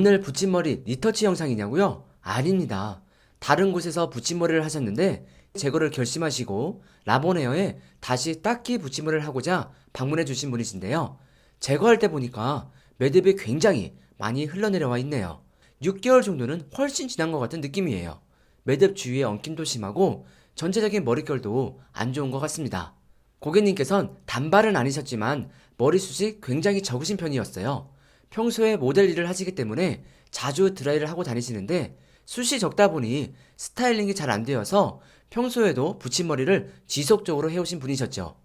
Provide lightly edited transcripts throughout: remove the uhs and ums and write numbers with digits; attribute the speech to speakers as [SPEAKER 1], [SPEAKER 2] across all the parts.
[SPEAKER 1] 오늘 붙임머리 리터치 영상이냐고요? 아닙니다. 다른 곳에서 붙임머리를 하셨는데 제거를 결심하시고 라본헤어에 다시 닦기 붙임머리를 하고자 방문해 주신 분이신데요. 제거할 때 보니까 매듭이 굉장히 많이 흘러내려와 있네요. 6개월 정도는 훨씬 지난 것 같은 느낌이에요. 매듭 주위에 엉킴도 심하고 전체적인 머릿결도 안 좋은 것 같습니다. 고객님께선 단발은 아니셨지만 머리숱이 굉장히 적으신 편이었어요. 평소에 모델 일을 하시기 때문에 자주 드라이를 하고 다니시는데 숱이 적다 보니 스타일링이 잘 안 되어서 평소에도 붙임머리를 지속적으로 해오신 분이셨죠.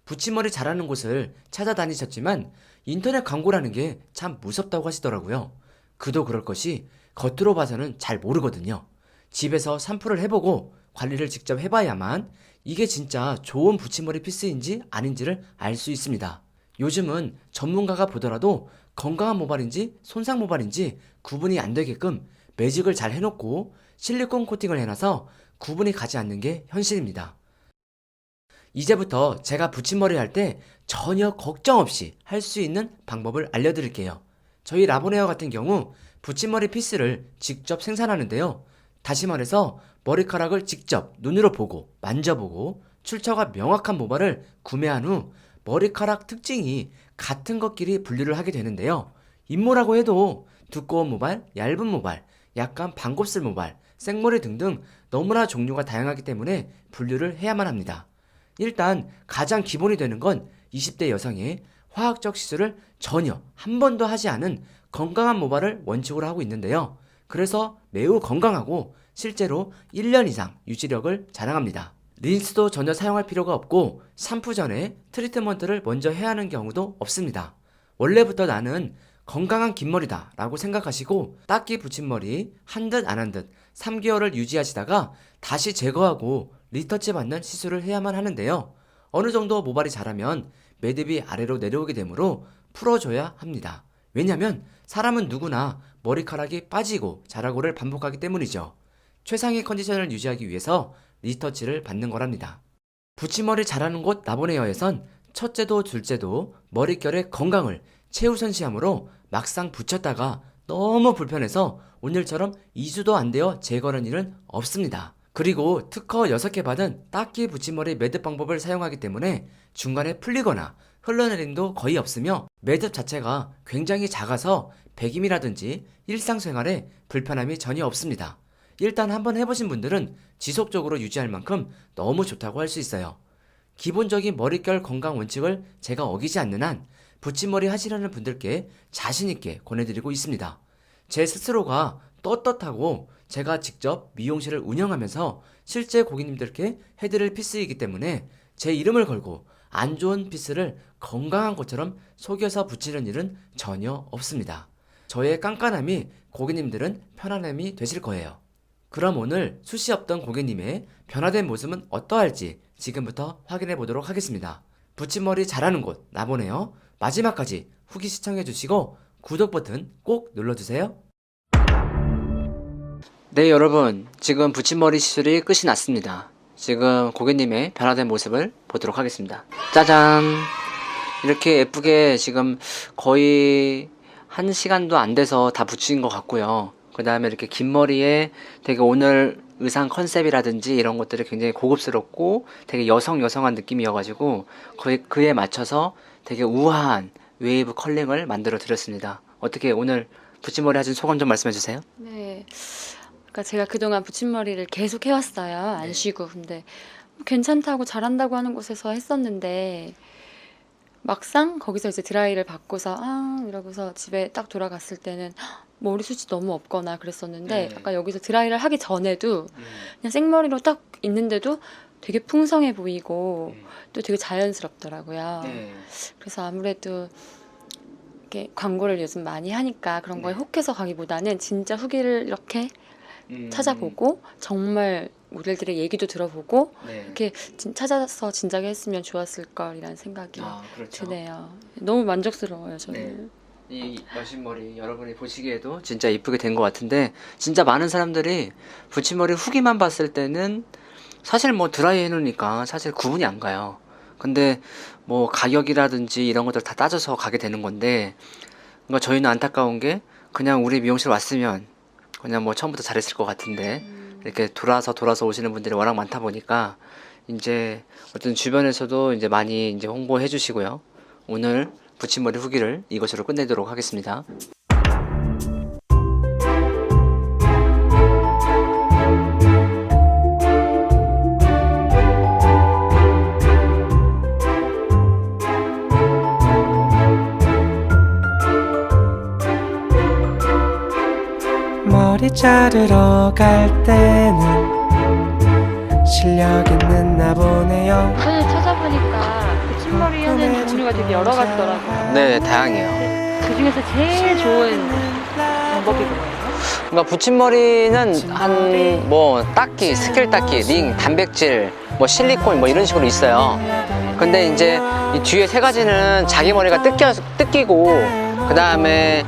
[SPEAKER 1] 붙임머리 잘하는 곳을 찾아다니셨지만 인터넷 광고라는 게 참 무섭다고 하시더라고요. 그도 그럴 것이 겉으로 봐서는 잘 모르거든요. 집에서 샴푸를 해보고 관리를 직접 해봐야만 이게 진짜 좋은 붙임머리 피스인지 아닌지를 알 수 있습니다. 요즘은 전문가가 보더라도 건강한 모발인지 손상 모발인지 구분이 안 되게끔 매직을 잘 해놓고 실리콘 코팅을 해놔서 구분이 가지 않는 게 현실입니다. 이제부터 제가 붙임머리 할 때 전혀 걱정 없이 할 수 있는 방법을 알려드릴게요. 저희 라본헤어 같은 경우 붙임머리 피스를 직접 생산하는데요. 다시 말해서 머리카락을 직접 눈으로 보고 만져보고 출처가 명확한 모발을 구매한 후 머리카락 특징이 같은 것끼리 분류를 하게 되는데요. 인모라고 해도 두꺼운 모발, 얇은 모발, 약간 반곱슬 모발, 생머리 등등 너무나 종류가 다양하기 때문에 분류를 해야만 합니다. 일단 가장 기본이 되는 건 20대 여성의 화학적 시술을 전혀 한 번도 하지 않은 건강한 모발을 원칙으로 하고 있는데요. 그래서 매우 건강하고 실제로 1년 이상 유지력을 자랑합니다. 린스도 전혀 사용할 필요가 없고 샴푸 전에 트리트먼트를 먼저 해야 하는 경우도 없습니다. 원래부터 나는 건강한 긴 머리다 라고 생각하시고 닦기 붙임머리 한 듯 안 한 듯 3개월을 유지하시다가 다시 제거하고 리터치 받는 시술을 해야만 하는데요. 어느 정도 모발이 자라면 매듭이 아래로 내려오게 되므로 풀어줘야 합니다. 왜냐면 사람은 누구나 머리카락이 빠지고 자라고를 반복하기 때문이죠. 최상의 컨디션을 유지하기 위해서 리터치를 받는 거랍니다. 붙임머리 잘하는 곳 라본헤어에선 첫째도 둘째도 머릿결의 건강을 최우선시하므로 막상 붙였다가 너무 불편해서 오늘처럼 2주도 안 되어 제거하는 일은 없습니다. 그리고 특허 6개 받은 닦기 붙임머리 매듭 방법을 사용하기 때문에 중간에 풀리거나 흘러내림도 거의 없으며 매듭 자체가 굉장히 작아서 배김이라든지 일상생활에 불편함이 전혀 없습니다. 일단 한번 해보신 분들은 지속적으로 유지할 만큼 너무 좋다고 할 수 있어요. 기본적인 머릿결 건강 원칙을 제가 어기지 않는 한 붙임머리 하시려는 분들께 자신있게 권해드리고 있습니다. 제 스스로가 떳떳하고 제가 직접 미용실을 운영하면서 실제 고객님들께 해드릴 피스이기 때문에 제 이름을 걸고 안 좋은 피스를 건강한 것처럼 속여서 붙이는 일은 전혀 없습니다. 저의 깐깐함이 고객님들은 편안함이 되실 거예요. 그럼 오늘 숱이 없던 고객님의 변화된 모습은 어떠할지 지금부터 확인해 보도록 하겠습니다. 붙임머리 잘하는 곳 라본헤어 마지막까지 후기 시청해 주시고 구독 버튼 꼭 눌러주세요. 네, 여러분, 지금 붙임머리 시술이 끝이 났습니다. 지금 고객님의 변화된 모습을 보도록 하겠습니다. 짜잔! 이렇게 예쁘게 지금 거의 1시간도 안 돼서 다 붙인 것 같고요. 그 다음에 이렇게 긴 머리에 되게 오늘 의상 컨셉이라든지 이런 것들이 굉장히 고급스럽고 되게 여성한 느낌이어가지고 그에 맞춰서 되게 우아한 웨이브 컬링을 만들어 드렸습니다. 어떻게 오늘 붙임머리 하신 소감 좀 말씀해 주세요.
[SPEAKER 2] 네. 그러니까 제가 그동안 붙임머리를 계속 해왔어요. 안 쉬고. 근데 괜찮다고 잘한다고 하는 곳에서 했었는데 막상 거기서 이제 드라이를 받고서 이러고서 집에 딱 돌아갔을 때는 머리숱이 너무 없거나 그랬었는데 아까 여기서 드라이를 하기 전에도 그냥 생머리로 딱 있는데도 되게 풍성해 보이고 또 되게 자연스럽더라고요. 그래서 아무래도 이렇게 광고를 요즘 많이 하니까 그런 거에 혹해서 가기보다는 진짜 후기를 이렇게 찾아보고 정말 모델들의 얘기도 들어보고 이렇게 찾아서 진작에 했으면 좋았을 걸이라는 생각이
[SPEAKER 1] 그렇죠.
[SPEAKER 2] 드네요. 너무 만족스러워요, 저는.
[SPEAKER 1] 이 여신머리 여러분이 보시기에도 진짜 이쁘게 된 것 같은데 진짜 많은 사람들이 붙임머리 후기만 봤을 때는 사실 뭐 드라이 해놓으니까 사실 구분이 안 가요. 근데 뭐 가격이라든지 이런 것들 다 따져서 가게 되는 건데, 그러니까 저희는 안타까운 게 그냥 우리 미용실 왔으면 그냥 뭐 처음부터 잘했을 것 같은데 이렇게 돌아서 오시는 분들이 워낙 많다 보니까 이제 어떤 주변에서도 이제 많이 이제 홍보해 주시고요. 오늘 붙임머리 후기를 이것으로 끝내도록 하겠습니다.
[SPEAKER 3] 머리 자르러 갈 때는 실력 있는 나 보네요.
[SPEAKER 2] 인터넷 찾아보니까 붙임머리 하는 종류가 되게 여러 가지더라고요.
[SPEAKER 1] 네, 다양해요.
[SPEAKER 2] 그 중에서 제일 좋은 방법이 뭐예요?
[SPEAKER 1] 그러니까 붙임머리는 한 뭐 닦기, 스킬 닦기, 링, 단백질, 뭐 실리콘 뭐 이런 식으로 있어요. 근데 이제 이 뒤에 세 가지는 자기 머리가 뜯기고 그 다음에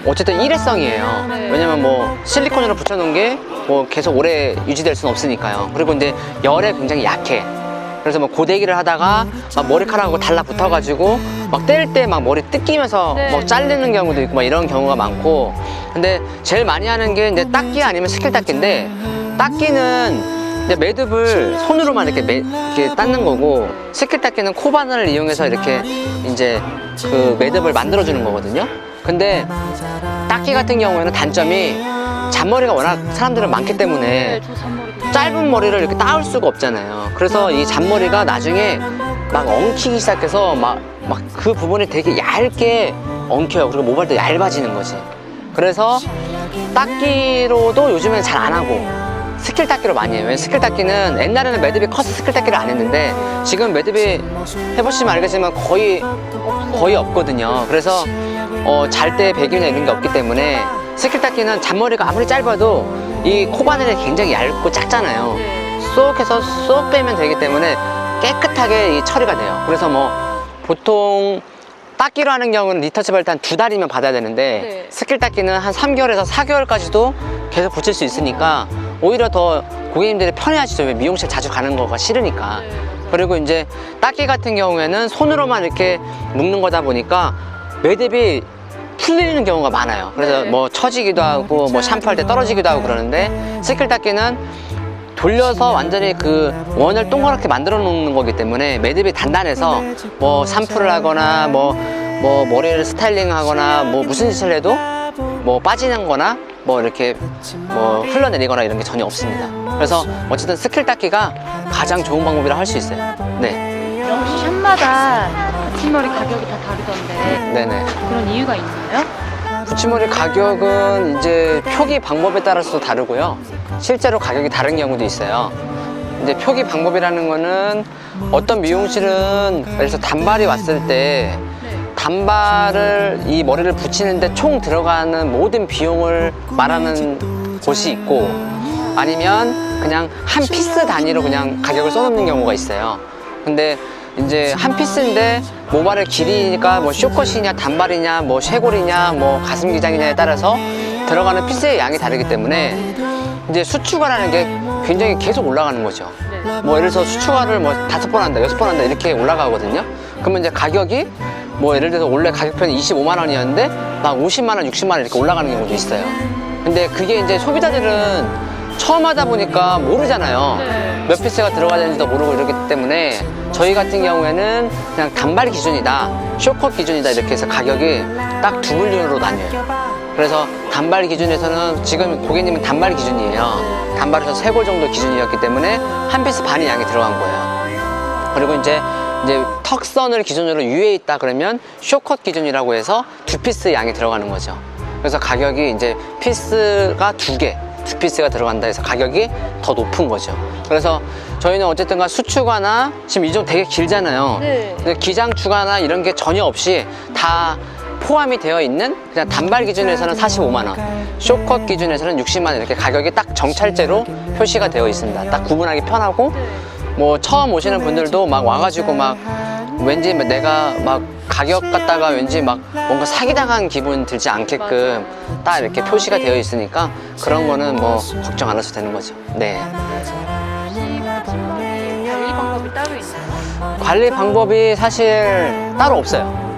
[SPEAKER 1] 어쨌든 일회성이에요. 왜냐면 뭐 실리콘으로 붙여놓은 게 뭐 계속 오래 유지될 수는 없으니까요. 그리고 근데 열에 굉장히 약해. 그래서 뭐 고데기를 하다가 막 머리카락하고 달라붙어가지고 막 뗄 때 막 머리 뜯기면서 막 잘리는 경우도 있고 막 이런 경우가 많고. 근데 제일 많이 하는 게 이제 닦기 아니면 스킬 닦기인데, 닦기는 이제 매듭을 손으로만 이렇게 닦는 거고, 스킬 닦기는 코바늘을 이용해서 이렇게 이제 그 매듭을 만들어주는 거거든요. 근데 닦기 같은 경우에는 단점이 잔머리가 워낙 사람들은 많기 때문에
[SPEAKER 2] 저 잔머리
[SPEAKER 1] 짧은 머리를 이렇게 따올 수가 없잖아요. 그래서 이 잔머리가 나중에 막 엉키기 시작해서 막 그 부분이 되게 얇게 엉켜요. 그리고 모발도 얇아지는 거지. 그래서 닦기로도 요즘에는 잘 안 하고 스킬 닦기로 많이 해요. 스킬 닦기는 옛날에는 매듭이 커서 스킬 닦기를 안 했는데 지금 매듭이 해보시면 알겠지만 거의 없거든요. 그래서 잘 때 배기나 이런 게 없기 때문에 스킬 닦기는 잔머리가 아무리 짧아도 이 코바늘이 굉장히 얇고 작잖아요. 쏙 해서 쏙 빼면 되기 때문에 깨끗하게 이 처리가 돼요. 그래서 뭐 보통 닦기로 하는 경우는 리터치를 일단 2달이면 받아야 되는데 스킬 닦기는 한 3개월에서 4개월까지도 계속 붙일 수 있으니까 오히려 더 고객님들이 편해하시죠. 왜 미용실 자주 가는 거가 싫으니까. 그리고 이제 닦기 같은 경우에는 손으로만 이렇게 묶는 거다 보니까 매듭이 풀리는 경우가 많아요. 그래서 뭐 처지기도 하고 뭐 샴푸할 때 떨어지기도 하고 그러는데 스킬 닦기는 돌려서 완전히 그 원을 동그랗게 만들어 놓는 거기 때문에 매듭이 단단해서 뭐 샴푸를 하거나 뭐 머리를 스타일링 하거나 뭐 무슨 짓을 해도 뭐 빠지는 거나 뭐 이렇게 뭐 흘러내리거나 이런 게 전혀 없습니다. 그래서 어쨌든 스킬 닦기가 가장 좋은 방법이라 할 수 있어요. 네.
[SPEAKER 2] 역시 샵마다 붙임머리 가격이 다 다르던데
[SPEAKER 1] 네네.
[SPEAKER 2] 그런 이유가 있나요?
[SPEAKER 1] 붙임머리 가격은 이제 표기 방법에 따라서 다르고요. 실제로 가격이 다른 경우도 있어요. 이제 표기 방법이라는 거는 어떤 미용실은 예를 들어서 단발이 왔을 때 단발을 이 머리를 붙이는데 총 들어가는 모든 비용을 말하는 곳이 있고 아니면 그냥 한 피스 단위로 그냥 가격을 써놓는 경우가 있어요. 근데 이제 한 피스인데 모발의 길이니까 뭐 쇼컷이냐 단발이냐 뭐 쇄골이냐 뭐 가슴 기장이냐에 따라서 들어가는 피스의 양이 다르기 때문에 이제 수추가라는 게 굉장히 계속 올라가는 거죠. 뭐 예를 들어서 수추가를 뭐 5번 한다 6번 한다 이렇게 올라가거든요. 그러면 이제 가격이 뭐 예를 들어서 원래 가격표는 25만 원이었는데 막 50만 원 60만 원 이렇게 올라가는 경우도 있어요. 근데 그게 이제 소비자들은 처음 하다 보니까 모르잖아요. 몇 피스가 들어가야 되는지도 모르고 이러기 때문에 저희 같은 경우에는 그냥 단발 기준이다, 쇼컷 기준이다 이렇게 해서 가격이 딱 두 분류로 나뉘어요. 그래서 단발 기준에서는 지금 고객님은 단발 기준이에요. 단발에서 3골 정도 기준이었기 때문에 한 피스 반이 양이 들어간 거예요. 그리고 이제 턱선을 기준으로 위에 있다 그러면 쇼컷 기준이라고 해서 2피스 양이 들어가는 거죠. 그래서 가격이 이제 피스가 2피스가 들어간다 해서 가격이 더 높은 거죠. 그래서 저희는 어쨌든가 수추가나 지금 이 정도 되게 길잖아요. 근데 기장 추가나 이런 게 전혀 없이 다 포함이 되어 있는 그냥 단발 기준에서는 45만 원, 쇼컷 기준에서는 60만 원 이렇게 가격이 딱 정찰제로 표시가 되어 있습니다. 딱 구분하기 편하고 뭐 처음 오시는 분들도 막 와가지고 막 왠지 내가 막 가격 갖다가 왠지 막 뭔가 사기당한 기분 들지 않게끔 딱 이렇게 표시가 되어 있으니까 그런 거는 뭐 걱정 안 하셔도 되는 거죠. 네.
[SPEAKER 2] 관리 방법이 따로 있나요?
[SPEAKER 1] 관리 방법이 사실 따로 없어요.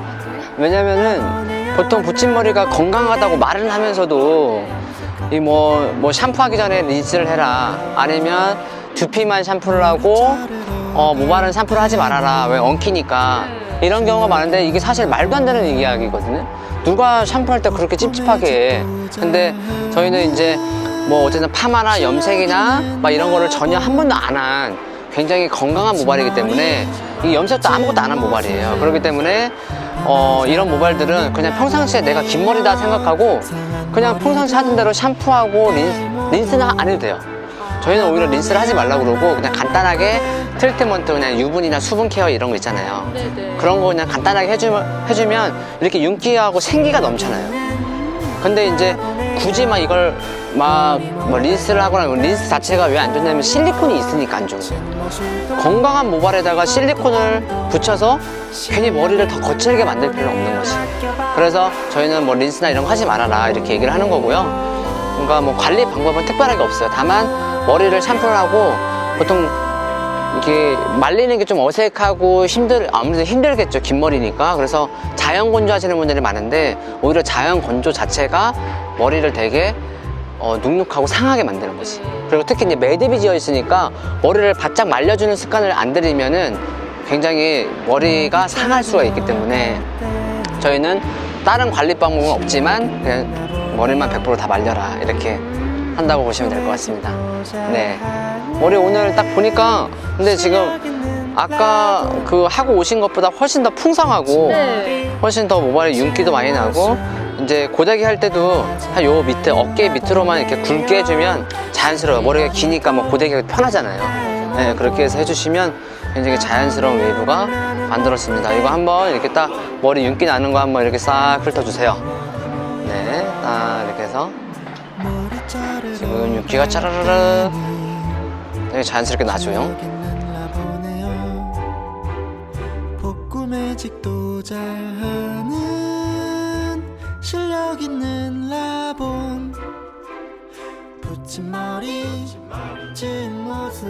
[SPEAKER 1] 왜냐면은
[SPEAKER 4] 보통 붙임머리가 건강하다고 말은 하면서도 이 뭐 샴푸하기 전에 린스를 해라, 아니면 두피만 샴푸를 하고 모발은 샴푸를 하지 말아라, 왜 엉키니까, 이런 경우가 많은데 이게 사실 말도 안 되는 이야기거든요. 누가 샴푸할 때 그렇게 찝찝하게 해. 근데 저희는 이제 뭐 어쨌든 파마나 염색이나 막 이런 거를 전혀 한 번도 안 한 굉장히 건강한 모발이기 때문에, 이 염색도 아무것도 안 한 모발이에요. 그렇기 때문에 이런 모발들은 그냥 평상시에 내가 긴 머리다 생각하고 그냥 평상시 하던 대로 샴푸하고 린스는 안 해도 돼요. 저희는 오히려 린스를 하지 말라고 그러고 그냥 간단하게 트리트먼트, 그냥 유분이나 수분 케어 이런 거 있잖아요.
[SPEAKER 2] 네네.
[SPEAKER 4] 그런 거 그냥 간단하게 해주면 이렇게 윤기하고 생기가 넘잖아요. 근데 이제 굳이 막 이걸 뭐 린스를 하거나, 린스 자체가 왜 안 좋냐면 실리콘이 있으니까 안 좋은 거예요. 건강한 모발에다가 실리콘을 붙여서 괜히 머리를 더 거칠게 만들 필요는 없는 거지. 그래서 저희는 뭐 린스나 이런 거 하지 말아라 이렇게 얘기를 하는 거고요. 그러니까 뭐 관리 방법은 특별하게 없어요. 다만 머리를 샴푸를 하고, 보통 이게 말리는 게 좀 어색하고 아무래도 힘들겠죠, 긴 머리니까. 그래서 자연 건조 하시는 분들이 많은데, 오히려 자연 건조 자체가 머리를 되게 눅눅하고 상하게 만드는 거지. 그리고 특히 이제 매듭이 지어 있으니까 머리를 바짝 말려주는 습관을 안 들이면은 굉장히 머리가 상할 수가 있기 때문에, 저희는 다른 관리 방법은 없지만 그냥 머리만 100% 다 말려라 이렇게 한다고 보시면 될 것 같습니다. 네, 머리 오늘 딱 보니까 근데 지금 아까 그 하고 오신 것보다 훨씬 더 풍성하고,
[SPEAKER 2] 네.
[SPEAKER 4] 훨씬 더 모발에 윤기도 많이 나고, 이제 고데기 할 때도 한 요 밑에 어깨 밑으로만 이렇게 굵게 해주면 자연스러워요. 머리가 기니까 뭐 고데기가 편하잖아요. 네, 그렇게 해서 해주시면 굉장히 자연스러운 웨이브가 만들어집니다. 이거 한번 이렇게 딱 머리 윤기 나는 거 한번 이렇게 싹 훑어주세요. 네, 딱 이렇게 해서 지금 윤기가 짜라라라 되게 자연스럽게 나죠.
[SPEAKER 3] 복구 매직도 잘하는 실력 있는 라본, 붙임머리 찐 모습